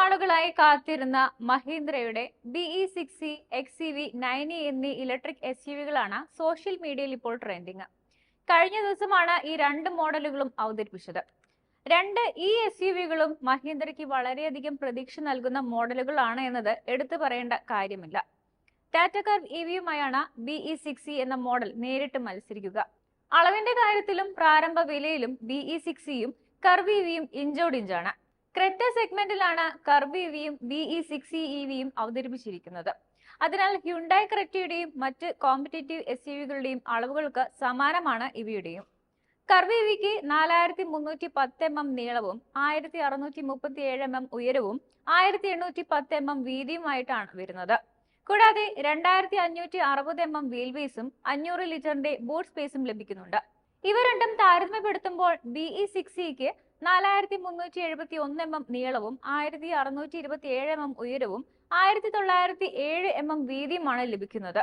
നാളുകളായി കാത്തിരുന്ന മഹീന്ദ്രയുടെ BE6e, XEV, 9e എന്നീ ഇലക്ട്രിക് SUVകളാണ് സോഷ്യൽ മീഡിയയിൽ ഇപ്പോൾ ട്രെൻഡിങ്. കഴിഞ്ഞ ദിവസമാണ് ഈ രണ്ട് മോഡലുകളും അവതരിപ്പിച്ചത്. രണ്ട് SUVകളും മഹീന്ദ്രയ്ക്ക് വളരെയധികം പ്രതീക്ഷ നൽകുന്ന മോഡലുകളാണ് എന്നത് എടുത്തു പറയേണ്ട കാര്യമില്ല. ടാറ്റ കർവ് EVയുമായാണ് BE6e എന്ന മോഡൽ നേരിട്ട് മത്സരിക്കുക. അളവിന്റെ കാര്യത്തിലും പ്രാരംഭ വിലയിലും BE6eയും കർവ് EVയും ഇഞ്ചോടിഞ്ചാണ്. ക്രെറ്റ സെഗ്മെന്റിലാണ് കർവ് EVയും BE6e EVയും അവതരിപ്പിച്ചിരിക്കുന്നത്. അതിനാൽ ഹ്യുണ്ടായി ക്രെറ്റയുടെയും മറ്റ് കോമ്പറ്റേറ്റീവ് SUVകളുടെയും അളവുകൾക്ക് സമാനമാണ് ഇവയുടെയും. കർവ് EVക്ക് 4310 mm നീളവും 1637 mm ഉയരവും 1810 mm വീതിയുമായിട്ടാണ് വരുന്നത്. കൂടാതെ 2560 mm വീൽ ബേസും 500 ലിറ്ററിന്റെ ബൂട്ട് സ്പേസും ലഭിക്കുന്നുണ്ട്. ഇവ രണ്ടും താരതമ്യപ്പെടുത്തുമ്പോൾ BE6eക്ക് 4371 mm നീളവും 1627 mm ഉയരവും 1907 mm വീതിയുമാണ് ലഭിക്കുന്നത്.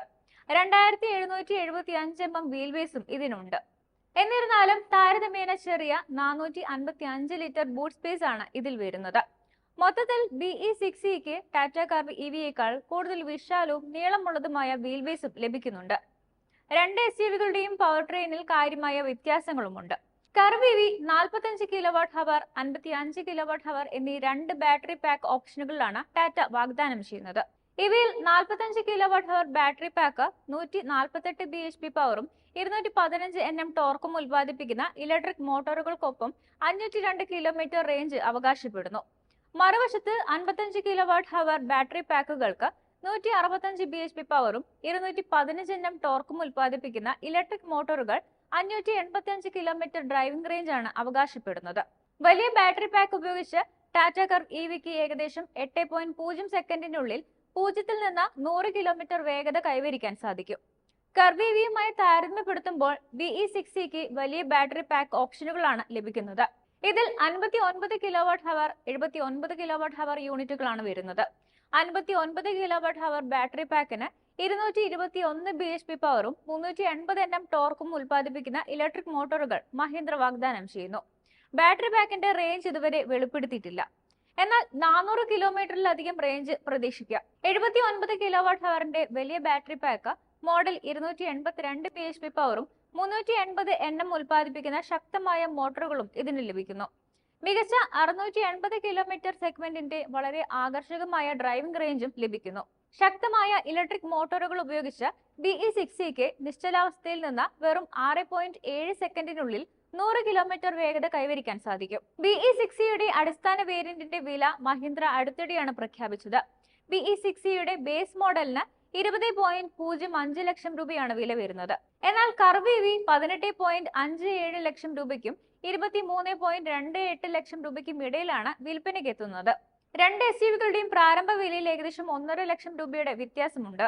2775 mm വീൽ ബേസും ഇതിനുണ്ട്. എന്നിരുന്നാലും താരതമ്യേന ചെറിയ 455 ലിറ്റർ ബൂട്ട് സ്പേസ് ആണ് ഇതിൽ വരുന്നത്. മൊത്തത്തിൽ BE6eക്ക് ടാറ്റ കർവ് EVയേക്കാൾ കൂടുതൽ വിശാലവും നീളമുള്ളതുമായ വീൽ ബേസും ലഭിക്കുന്നുണ്ട്. രണ്ട് SUVകളുടെയും പവർ ട്രെയിനിൽ കാര്യമായ വ്യത്യാസങ്ങളുമുണ്ട്. കർവ് EV 45 kWh, 55 kWh എന്നീ രണ്ട് ബാറ്ററി പാക്ക് ഓപ്ഷനുകളിലാണ് ടാറ്റ വാഗ്ദാനം ചെയ്യുന്നത്. ഇവയിൽ 45 kWh ബാറ്ററി പാക്ക് 148 bhp പവറും 215 Nm ടോർക്കും ഉൽപ്പാദിപ്പിക്കുന്ന ഇലക്ട്രിക് മോട്ടോറുകൾക്കൊപ്പം 502 km റേഞ്ച് അവകാശപ്പെടുന്നു. മറുവശത്ത് 55 kWh ബാറ്ററി പാക്കുകൾക്ക് 165 bhp പവറും 215 Nm ടോർക്കും ഉൽപ്പാദിപ്പിക്കുന്ന ഇലക്ട്രിക് മോട്ടോറുകൾ 585 km ഡ്രൈവിംഗ് റേഞ്ച് ആണ് അവകാശപ്പെടുന്നത്. വലിയ ബാറ്ററി പാക്ക് ഉപയോഗിച്ച് ടാറ്റ കർവ് EVക്ക് ഏകദേശം 8.0 സെക്കൻഡിനുള്ളിൽ 0-ൽ നിന്ന് 100 km വേഗത കൈവരിക്കാൻ സാധിക്കും. കർവ് EVയുമായി താരതമ്യപ്പെടുത്തുമ്പോൾ BE6eക്ക് വലിയ ബാറ്ററി പാക്ക് ഓപ്ഷനുകളാണ് ലഭിക്കുന്നത്. ഇതിൽ 59 kWh, 79 kWh യൂണിറ്റുകളാണ് വരുന്നത്. 59 kWh ബാറ്ററി പാക്കിന് 221 bhp പവറും 380 Nm ടോർക്കും ഉൽപ്പാദിപ്പിക്കുന്ന ഇലക്ട്രിക് മോട്ടോറുകൾ മഹീന്ദ്ര വാഗ്ദാനം ചെയ്യുന്നു. ബാറ്ററി പാക്കിന്റെ റേഞ്ച് ഇതുവരെ വെളിപ്പെടുത്തിയിട്ടില്ല. എന്നാൽ 400 കിലോമീറ്ററിലധികം റേഞ്ച് പ്രതീക്ഷിക്കാം. 79 kWhന്റെ വലിയ ബാറ്ററി പാക്ക് മോഡൽ 282 bhp പവറും 380 Nm ഉൽപ്പാദിപ്പിക്കുന്ന ശക്തമായ മോട്ടോറുകളും ഇതിന് ലഭിക്കുന്നു. മികച്ച 680 km സെഗ്മെന്റിന്റെ വളരെ ആകർഷകമായ ഡ്രൈവിംഗ് റേഞ്ചും ലഭിക്കുന്നു. ശക്തമായ ഇലക്ട്രിക് മോട്ടോറുകൾ ഉപയോഗിച്ച് BE6eക്ക് നിശ്ചലാവസ്ഥയിൽ നിന്ന് വെറും 6.7 സെക്കൻഡിനുള്ളിൽ 100 km വേഗത കൈവരിക്കാൻ സാധിക്കും. BE6eയുടെ അടിസ്ഥാന വേരിയന്റിന്റെ വില മഹീന്ദ്ര അടുത്തിടെയാണ് പ്രഖ്യാപിച്ചത്. BE6eയുടെ ബേസ് മോഡലിന് 20.05 ലക്ഷം രൂപയാണ് വില വരുന്നത്. എന്നാൽ കർവ് EV 18.57 ലക്ഷം രൂപയ്ക്കും 23.28 ലക്ഷം രൂപയ്ക്കും ഇടയിലാണ് വിൽപ്പനയ്ക്ക് എത്തുന്നത്. രണ്ട് SUVകളുടെയും പ്രാരംഭ വിലയിൽ ഏകദേശം 1.5 ലക്ഷം രൂപയുടെ വ്യത്യാസമുണ്ട്.